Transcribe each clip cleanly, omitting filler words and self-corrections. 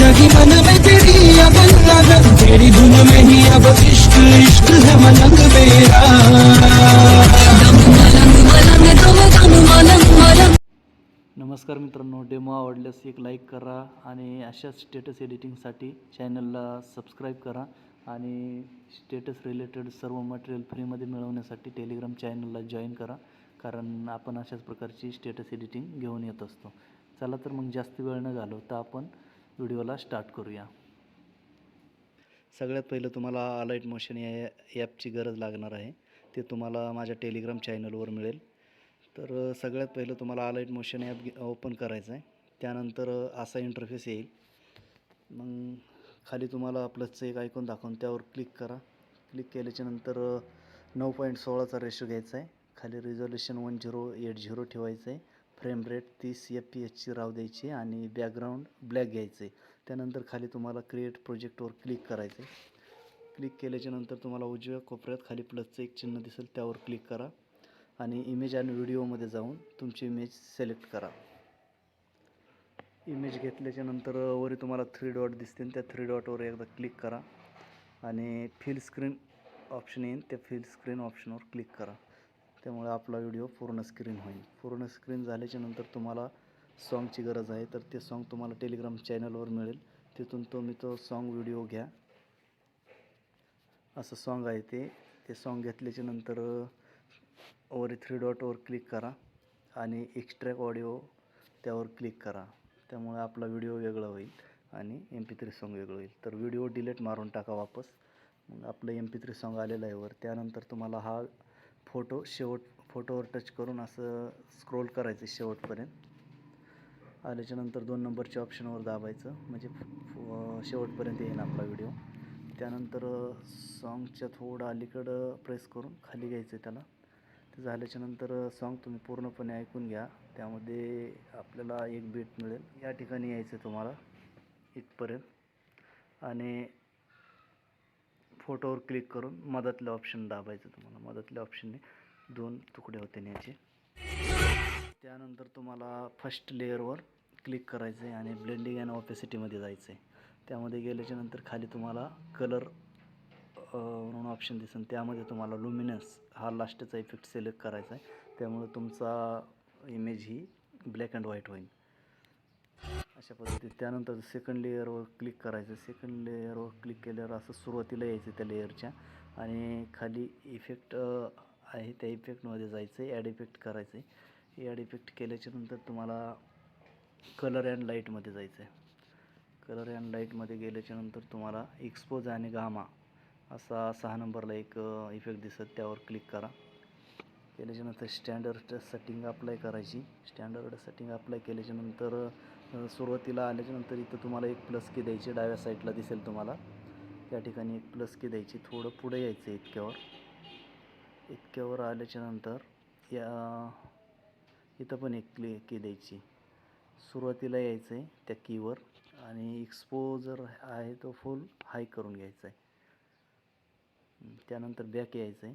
लगी मन में तेरी अब लगन तेरी धुन में ही अब इश्क इश्क है मलंग मेरा नमस्कार मित्रांनो, डेमो आवडल्यास एक लाईक करा आणि अशाच स्टेटस एडिटिंगसाठी चॅनलला सबस्क्राईब करा आणि स्टेटस रिलेटेड सर्व मटेरियल फ्रीमध्ये मिळवण्यासाठी टेलिग्राम चॅनलला जॉईन करा, कारण आपण अशाच प्रकारची स्टेटस एडिटिंग घेऊन येत असतो. चला तर मग जास्त वेळ न घालवता आपण व्हिडिओला स्टार्ट करूया. सगळ्यात पहिलं तुम्हाला अलाइट मोशन या ॲपची गरज लागणार आहे. ते तुम्हाला माझ्या टेलिग्राम चॅनलवर मिळेल. तर सगळ्यात पहिलं तुम्हाला अलाइट मोशन ॲप ओपन करायचं आहे. त्यानंतर असा इंटरफेस येईल. मग खाली तुम्हाला प्लसचं एक आयकॉन दाखवून त्यावर क्लिक करा. क्लिक केल्याच्यानंतर 9.16चा रेशो घ्यायचा आहे. खाली रिझोल्युशन 1080 ठेवायचं आहे. फ्रेम रेट 30 FPS राहू द्यायची आणि बॅकग्राऊंड ब्लॅक घ्यायचं आहे. त्यानंतर खाली तुम्हाला क्रिएट प्रोजेक्टवर क्लिक करायचं आहे. क्लिक केल्याच्यानंतर तुम्हाला उजव्या कोपऱ्यात खाली प्लसचं एक चिन्ह दिसेल, त्यावर क्लिक करा आणि इमेज आणि व्हिडिओमध्ये जाऊन तुमची इमेज सिलेक्ट करा. इमेज घेतल्याच्यानंतर वरी तुम्हाला 3 डॉट दिसतील, त्या 3 डॉटवर एकदा क्लिक करा आणि फिल स्क्रीन ऑप्शन येईल, त्या फिल स्क्रीन ऑप्शनवर क्लिक करा. त्यामुळे आपला व्हिडिओ पूर्ण स्क्रीन होईल. पूर्ण स्क्रीन झाल्याच्यानंतर तुम्हाला सॉन्गची गरज आहे, तर ते सॉन्ग तुम्हाला टेलिग्राम चॅनलवर मिळेल. तिथून तुम्ही तो सॉन्ग व्हिडिओ घ्या. असं सॉन्ग आहे ते सॉन्ग घेतल्याच्यानंतर वरी 3 डॉटवर क्लिक करा आणि एक्स्ट्रॅक्ट ऑडिओ त्यावर क्लिक करा. त्यामुळे आपला व्हिडिओ वेगळा होईल आणि MP3 सॉन्ग वेगळं होईल. तर व्हिडिओ डिलीट मारून टाका वापस. मग आपलं MP3 सॉन्ग आलेलं आहे वर. त्यानंतर तुम्हाला हा फोटोवर टच करून असं स्क्रोल करायचं शेवटपर्यंत. आल्याच्यानंतर 2 नंबरच्या ऑप्शनवर दाबायचं, म्हणजे शेवटपर्यंत येईल आपला व्हिडिओ. त्यानंतर सॉन्गच्या थोडं अलीकडं प्रेस करून खाली घ्यायचं आहे त्याला. ते झाल्याच्यानंतर सॉन्ग तुम्ही पूर्णपणे ऐकून घ्या. त्यामध्ये आपल्याला एक बीट मिळेल. या ठिकाणी यायचं आहे तुम्हाला इथपर्यंत आणि फोटोवर क्लिक करून मधातलं ऑप्शन दाबायचं. तुम्हाला मधातल्या ऑप्शनने 2 तुकडे होते न्यायचे. त्यानंतर तुम्हाला फर्स्ट लेअरवर क्लिक करायचं आहे आणि ब्लेंडिंग अँड ऑपेसिटीमध्ये जायचं आहे. त्यामध्ये गेल्याच्यानंतर खाली तुम्हाला कलर म्हणून ऑप्शन दिसेल, त्यामध्ये तुम्हाला लुमिनस हा लास्टचा इफेक्ट सिलेक्ट करायचा आहे. त्यामुळे तुमचा image he black and white होईल अशा पद्धतीत. त्यानंतर सेकंड लेअरवर क्लिक करायचं. सेकंड लेअरवर क्लिक केल्यावर असं सुरुवातीला यायचं त्या लेअरच्या आणि खाली इफेक्ट आहे त्या इफेक्टमध्ये जायचं आहे. ॲड इफेक्ट करायचं आहे. ॲड इफेक्ट केल्याच्यानंतर तुम्हाला कलर अँड लाईटमध्ये जायचं आहे. कलर अँड लाईटमध्ये गेल्याच्यानंतर तुम्हाला एक्सपोज आणि गामा असा 6 नंबरला एक इफेक्ट दिसत, त्यावर क्लिक करा. केल्याच्यानंतर स्टँडर्ड सेटिंग अप्लाय करायची. स्टँडर्ड सेटिंग अप्लाय केल्याच्यानंतर सुरुवातीला आल्याच्यानंतर इथं तुम्हाला एक प्लस की द्यायची. डाव्या साईडला दिसेल तुम्हाला, त्या ठिकाणी एक प्लस की द्यायची. थोडं पुढे यायचं इतक्यावर आल्याच्यानंतर इथं पण एक की द्यायची. सुरुवातीला यायचं आहे त्या कीवर आणि एक्सपोजर आहे तो फुल हाय करून घ्यायचा आहे. त्यानंतर बॅक यायचं आहे.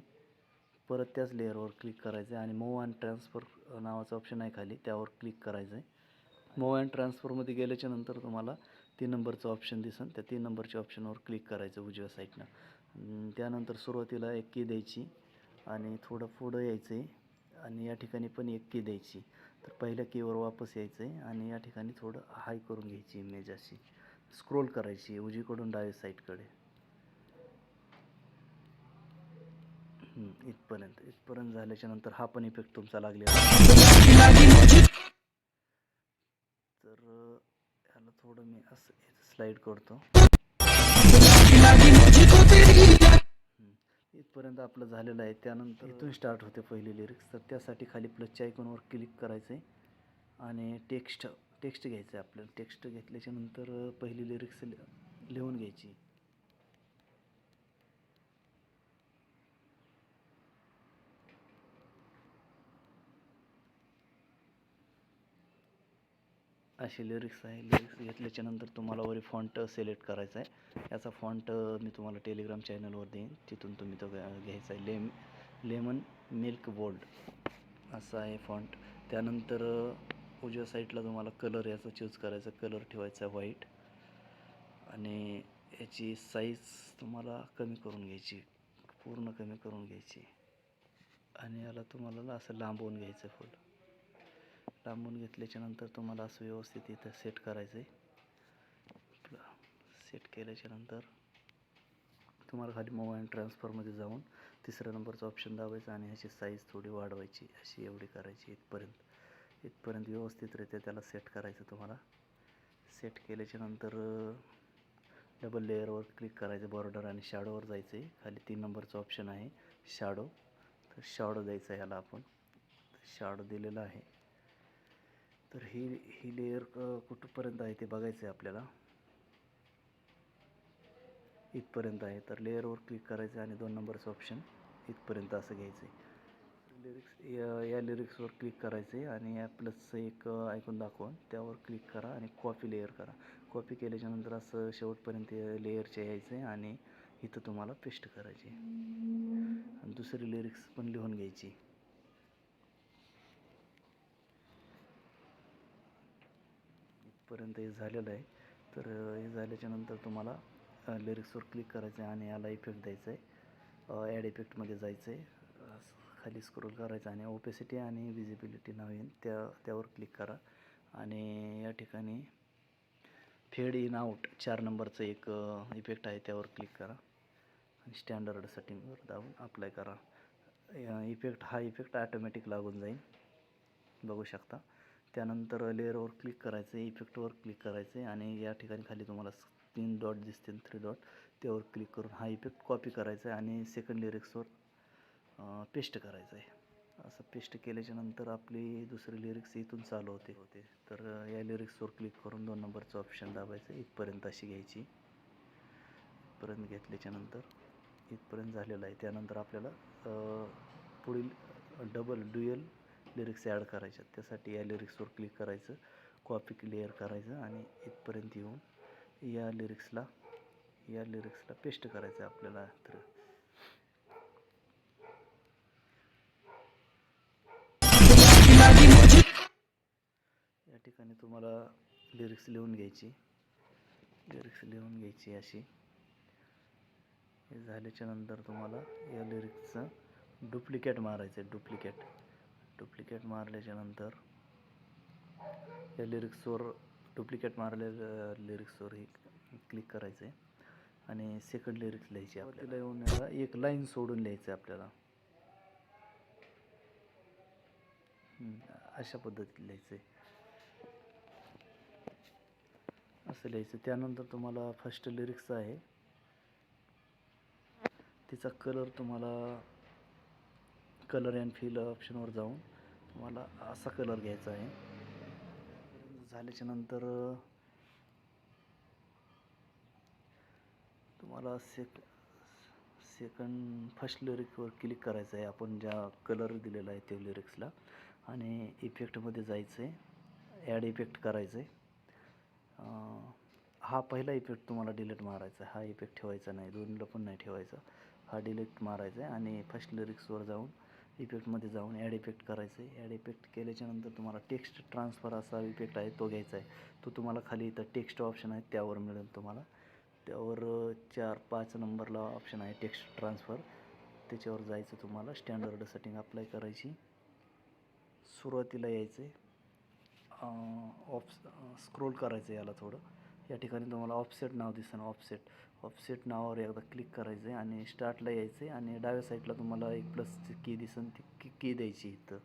परत त्याच लेअरवर क्लिक करायचं आहे आणि मूव्ह अँड ट्रान्सफर नावाचं ऑप्शन आहे खाली, त्यावर क्लिक करायचं आहे. मूव्ह अँड ट्रान्सफरमध्ये गेल्याच्यानंतर तुम्हाला 3 नंबरचं ऑप्शन दिसेल, त्या 3 नंबरच्या ऑप्शनवर क्लिक करायचं उजव्या साईडनं. त्यानंतर सुरुवातीला एक की द्यायची आणि थोडं पुढं यायचं आहे आणि या ठिकाणी पण एक की द्यायची. तर पहिल्या कीवर वापस यायचं आहे आणि या ठिकाणी थोडं हाय करून घ्यायची इमेज, अशी स्क्रोल करायची उजवीकडून डाव्या साईडकडे इथपर्यंत झाल्याच्यानंतर हा पण इफेक्ट तुमचा लागलेला आहे. तर ह्याला थोडं मी असं स्लाईड करतो. इथपर्यंत आपलं झालेलं आहे. त्यानंतर इथून स्टार्ट होते पहिली लिरिक्स. तर त्यासाठी खाली प्लसच्या आयकॉनवर क्लिक करायचं आहे आणि टेक्स्ट घ्यायचं आहे आपल्याला. टेक्स्ट घेतल्याच्यानंतर पहिली लिरिक्स लिहून घ्यायची. अशी लिरिक्स आहे. लिरिक्स घेतल्याच्यानंतर तुम्हाला वरी फॉन्ट सिलेक्ट करायचा आहे. याचा फॉन्ट मी तुम्हाला टेलिग्राम चॅनलवर देईन, तिथून तुम्ही तो घ्यायचा आहे. लेमन मिल्क बोल्ड असा आहे फॉन्ट. त्यानंतर उजव्या साईडला तुम्हाला कलर याचा चूज करायचा. कलर ठेवायचा व्हाईट आणि याची साईज तुम्हाला कमी करून घ्यायची, पूर्ण कमी करून घ्यायची. आणि याला तुम्हाला ना असं लांबवून घ्यायचं, फुल लांबवून घेतल्याच्यानंतर तुम्हाला असं व्यवस्थित इथं सेट करायचं आहे. सेट केल्याच्यानंतर तुम्हाला खाली मूव अँड ट्रान्सफरमध्ये जाऊन 3ऱ्या नंबरचं ऑप्शन दाबायचं आणि ह्याची साईज थोडी वाढवायची, अशी एवढी करायची. इथपर्यंत व्यवस्थितरित्या त्याला सेट करायचं. तुम्हाला सेट केल्याच्यानंतर डबल लेअरवर क्लिक करायचं, बॉर्डर आणि शॅडोवर जायचं आहे. खाली 3 नंबरचं ऑप्शन आहे शॅडो, तर शॅडो द्यायचं आहे याला आपण. शॅडो दिलेला आहे. तर ही लेअर कुठंपर्यंत आहे ते बघायचं आहे आपल्याला. इथपर्यंत आहे, तर लेअरवर क्लिक करायचं आणि 2 नंबरचं ऑप्शन इथपर्यंत असं घ्यायचं आहे. या लिरिक्सवर क्लिक करायचं आहे आणि या प्लसचं एक ऐकून दाखवून त्यावर क्लिक करा आणि कॉपी लेअर करा. कॉपी केल्याच्यानंतर असं शेवटपर्यंत लेअरचे यायचं आहे आणि इथं तुम्हाला पेस्ट करायची आणि दुसरी लिरिक्स पण लिहून घ्यायची. इथपर्यंत हे झालेलं आहे. तर हे झाल्याच्यानंतर तुम्हाला लिरिक्सवर क्लिक करायचं आहे आणि याला इफेक्ट द्यायचा आहे. ॲड इफेक्टमध्ये जायचं आहे, खाली स्क्रोल करायचं आणि ओपेसिटी आणि विजिबिलिटी नाव येईल त्यावर क्लिक करा आणि या ठिकाणी फेड इन आउट 4 नंबरचं एक इफेक्ट आहे, त्यावर क्लिक करा आणि स्टँडर्ड सेटिंगवर दाबून अप्लाय करा. हा इफेक्ट ऑटोमॅटिक लागून जाईल, बघू शकता. त्यानंतर लेअरवर क्लिक करायचं आहे, इफेक्टवर क्लिक करायचं आहे आणि या ठिकाणी खाली तुम्हाला 3 डॉट दिसतील, 3 डॉट, त्यावर क्लिक करून हा इफेक्ट कॉपी करायचा आहे आणि सेकंड लिरिक्सवर पेस्ट करायचं आहे. असं पेस्ट केल्याच्यानंतर आपली दुसरी लिरिक्स इथून चालू होते. तर या लिरिक्सवर क्लिक करून 2 नंबरचं ऑप्शन दाबायचं, इथपर्यंत अशी घ्यायची. इथपर्यंत घेतल्याच्यानंतर इथपर्यंत झालेलं आहे. त्यानंतर आपल्याला पुढील ड्युएल लिरिक्स ॲड करायच्या. त्यासाठी या लिरिक्सवर क्लिक करायचं, कॉपी लेअर करायचं आणि इथपर्यंत येऊन या लिरिक्सला पेस्ट करायचं आपल्याला. तर या ठिकाणी तुम्हाला लिरिक्स लिहून घ्यायची अशी. हे झाल्याच्यानंतर तुम्हाला या लिरिक्सचं डुप्लिकेट मारायचं आहे. डुप्लिकेट मारल्याच्यानंतर या डुप्लिकेट मारलेल्या लिरिक्सवर क्लिक करायचं आहे आणि सेकंड लिरिक्स लिहायची. आपल्याला येऊन याला एक लाईन सोडून लिहायचं आहे आपल्याला. अशा पद्धतीत लिहायचं आहे, असं लिहायचं. त्यानंतर तुम्हाला फर्स्ट लिरिक्स आहे तिचा कलर, तुम्हाला कलर अँड फिल ऑप्शनवर जाऊन तुम्हाला असा कलर घ्यायचा आहे. झाल्याच्यानंतर तुम्हाला फर्स्ट लिरिक्सवर क्लिक करायचं आहे, आपण ज्या कलर दिलेला आहे त्या लिरिक्सला, आणि इफेक्टमध्ये जायचं आहे, ॲड इफेक्ट करायचं आहे. हा पहिला इफेक्ट तुम्हाला डिलीट मारायचा आहे, हा इफेक्ट ठेवायचा नाही, दोन्हीला पण नाही ठेवायचा, हा डिलीट मारायचा आहे. आणि फर्स्ट लिरिक्सवर जाऊन इफेक्टमध्ये जाऊन ॲड इफेक्ट करायचं आहे. ॲड इफेक्ट केल्याच्यानंतर तुम्हाला टेक्स्ट ट्रान्सफर असा इफेक्ट आहे, तो घ्यायचा आहे. तो तुम्हाला खाली इथं टेक्स्ट ऑप्शन आहे त्यावर मिळेल तुम्हाला. त्यावर 4-5 नंबरला ऑप्शन आहे टेक्स्ट ट्रान्सफर, त्याच्यावर जायचं. तुम्हाला स्टँडर्ड सेटिंग अप्लाय करायची. सुरुवातीला यायचं आहे, स्क्रोल करायचं याला थोडं. या ठिकाणी तुम्हाला ऑफसेट नाव दिसेल, ऑफसेट नावावर एकदा क्लिक करायचं आहे आणि स्टार्टला यायचं आहे आणि डाव्या साईडला तुम्हाला एक प्लसची की दिसेल, ती की द्यायची. इथं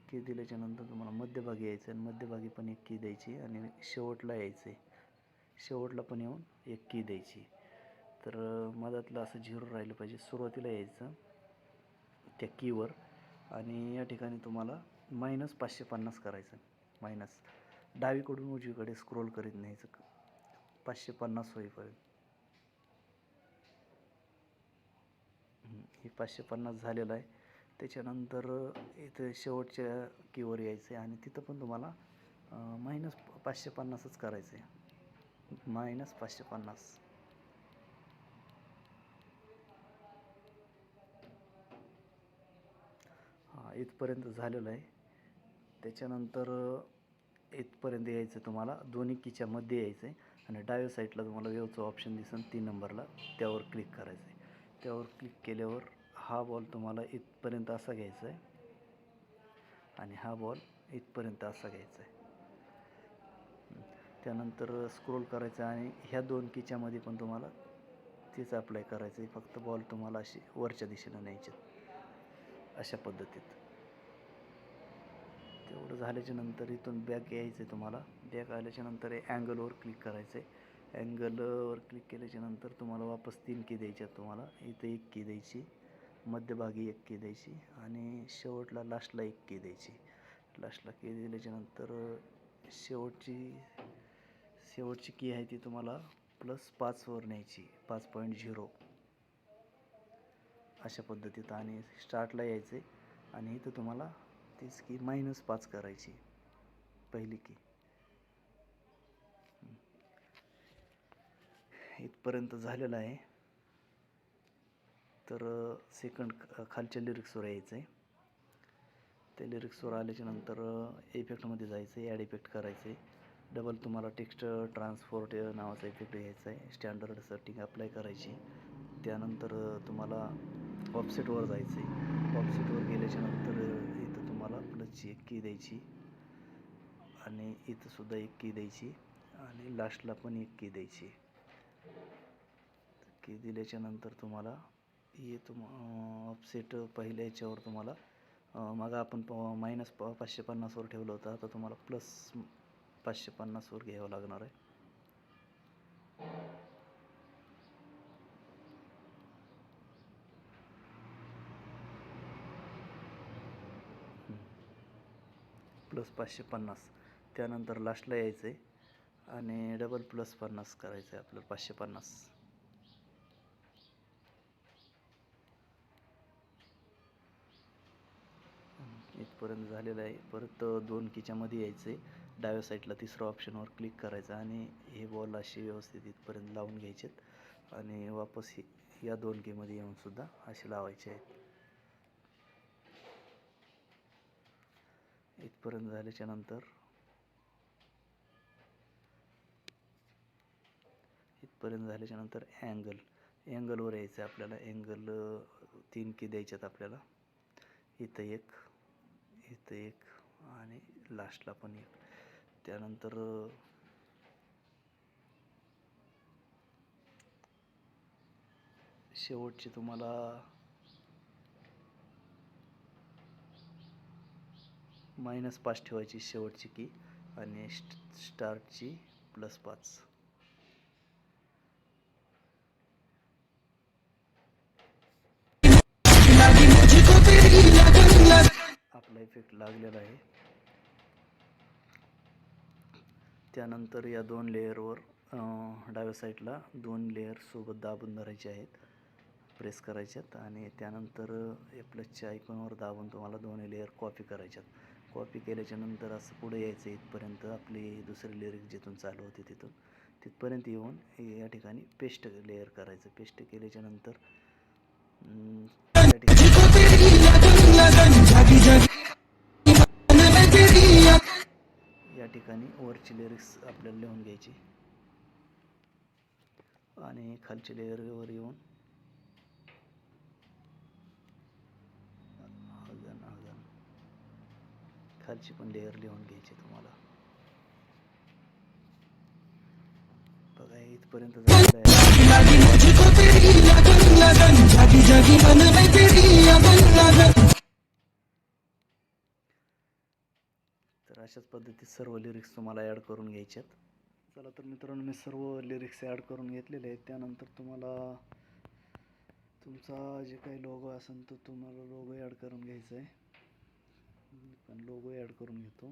की दिल्याच्यानंतर तुम्हाला मध्यभागी यायचं आणि मध्यभागी पण एक की द्यायची आणि शेवटला यायचं आहे, शेवटला पण येऊन एक की द्यायची. तर मधातलं असं 0 राहिलं पाहिजे. सुरुवातीला यायचं त्या कीवर आणि या ठिकाणी तुम्हाला -550 करायचं. डावीकडून उजवीकडे स्क्रोल करीत न्यायचं 550 होईपर्यंत. हे 550 झालेलं आहे. त्याच्यानंतर इथं शेवटच्या कीवर यायचं आहे आणि तिथं पण तुम्हाला -550च करायचं आहे, -550. इथपर्यंत झालेलं आहे. त्याच्यानंतर इथपर्यंत यायचं, तुम्हाला दोन्ही कीच्या मध्ये यायचं आहे आणि डाव्या साईडला तुम्हाला वेवचा ऑप्शन दिसेल 3 नंबरला, त्यावर क्लिक करायचं आहे. त्यावर क्लिक केल्यावर हा बॉल तुम्हाला इथपर्यंत असा घ्यायचा आहे आणि हा बॉल इथपर्यंत असा घ्यायचा आहे. त्यानंतर स्क्रोल करायचं आणि ह्या 2 कीच्यामध्ये पण तुम्हाला तेच अप्लाय करायचं आहे. फक्त बॉल तुम्हाला अशी वरच्या दिशेला न्यायचे अशा पद्धतीत. तेवढं झाल्याच्या नंतर इथून बॅक यायचं आहे तुम्हाला. बॅक आल्याच्या नंतर अँगलवर क्लिक करायचं आहे. अँगलवर क्लिक केल्याच्या नंतर तुम्हाला वापस 3 की द्यायच्या आहेत. तुम्हाला इथं 1 की द्यायची, मध्यभागी 1 की द्यायची आणि शेवटला लास्टला 1 की द्यायची. लास्टला की दिल्याच्या नंतर शेवटची की आहे ती तुम्हाला +5 वर न्यायची, 5.0 अशा पद्धतीत. आणि स्टार्टला यायचं आहे आणि इथं तुम्हाला तीच की -5 करायची पहिली की. इथपर्यंत झालेलं आहे. तर सेकंड खालच्या लिरिक्सवर यायचं आहे. त्या लिरिक्सवर आल्याच्या नंतर इफेक्टमध्ये जायचं आहे, ॲड इफेक्ट करायचं आहे. डबल तुम्हाला टेक्स्ट ट्रान्सपोर्ट नावाचा इफेक्ट घ्यायचा आहे. स्टँडर्ड सेटिंग अप्लाय करायची. त्यानंतर तुम्हाला ऑफसेटवर जायचं आहे. ऑफसेटवर गेल्याच्या नंतर इथं तुम्हाला +1 की द्यायची आणि इथंसुद्धा 1 की द्यायची आणि लास्टला पण 1 की द्यायची. की दिल्याच्या नंतर तुम्हाला हे ऑफसेट पहिल्या याच्यावर तुम्हाला मग आपण -550 वर ठेवलं होतं, आता तुम्हाला +550 वर घ्यावं लागणार आहे. +550. त्यानंतर लास्टला यायचं आहे आणि डबल +50 करायचं आहे आपल्याला 550. इथपर्यंत झालेलं आहे. परत 2 कीच्यामध्ये यायचं आहे. डाव्या साईडला 3रा ऑप्शनवर क्लिक करायचं आणि हे बॉल असे व्यवस्थित इथपर्यंत लावून घ्यायचेत आणि वापस या 2 कीमध्ये येऊन सुद्धा असे लावायचे आहेत. इथपर्यंत झाल्याच्या नंतर अँगलवर यायचं आहे आपल्याला. अँगल 3 की द्यायच्यात आपल्याला. इथं 1, इथं 1 आणि लास्टला पण 1. त्यानंतर शेवटची तुम्हाला -5 ठेवायची शेवटची की आणि स्टार्टची +5. आपला इफेक्ट लागलेला आहे. त्यानंतर या 2 लेअरवर डाव्या साईडला 2 लेअर सोबत दाबून धरायचे आहेत, प्रेस करायच्यात आणि त्यानंतर +च्या आयकॉनवर दाबून तुम्हाला 2 लेअर कॉपी करायच्यात. कॉपी केल्याच्या नंतर असं पुढे यायचं इथपर्यंत. आपली दुसरी लिरिक जिथून चालू होती तिथपर्यंत येऊन या ठिकाणी पेस्ट लेअर करायचं. पेस्ट केल्याच्या नंतर या ठिकाणी वरची लिरिक्स आपल्याला लिहून घ्यायची आणि खालची लेअरवर येऊन खालची पण लेअर लिहून घ्यायची तुम्हाला. बघा इथपर्यंत झालेलं आहे. तर अशाच पद्धतीत सर्व लिरिक्स तुम्हाला ॲड करून घ्यायच्यात. चला तर मित्रांनो, मी सर्व लिरिक्स ॲड करून घेतलेले आहेत. त्यानंतर तुम्हाला तुमचा जे काही लोगो असेल तो तुम्हाला लोगो ॲड करून घ्यायचा आहे. पण लोगो ॲड करून घेतो.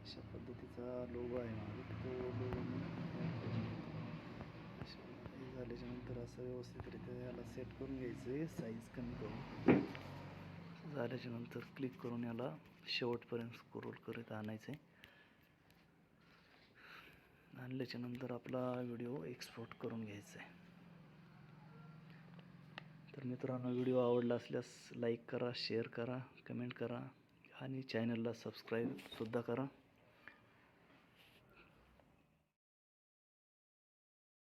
अशा पद्धतीचा लोगो आहे माझा, तो लोगो मी ॲड करून घेतो. हे झाल्याच्या नंतर असं व्यवस्थितरित्या याला सेट करून घ्यायचं आहे, साईज कमी करून. झाल्याच्या नंतर क्लिक करून याला शेवटपर्यंत स्क्रोल करत आणायचं आहे. आणल्याच्या नंतर आपला व्हिडिओ एक्सपोर्ट करून घ्यायचा आहे. तर मित्रांनो, व्हिडिओ आवडला असल्यास लाईक करा, शेअर करा, कमेंट करा आणि चॅनलला सबस्क्राईबसुद्धा करा.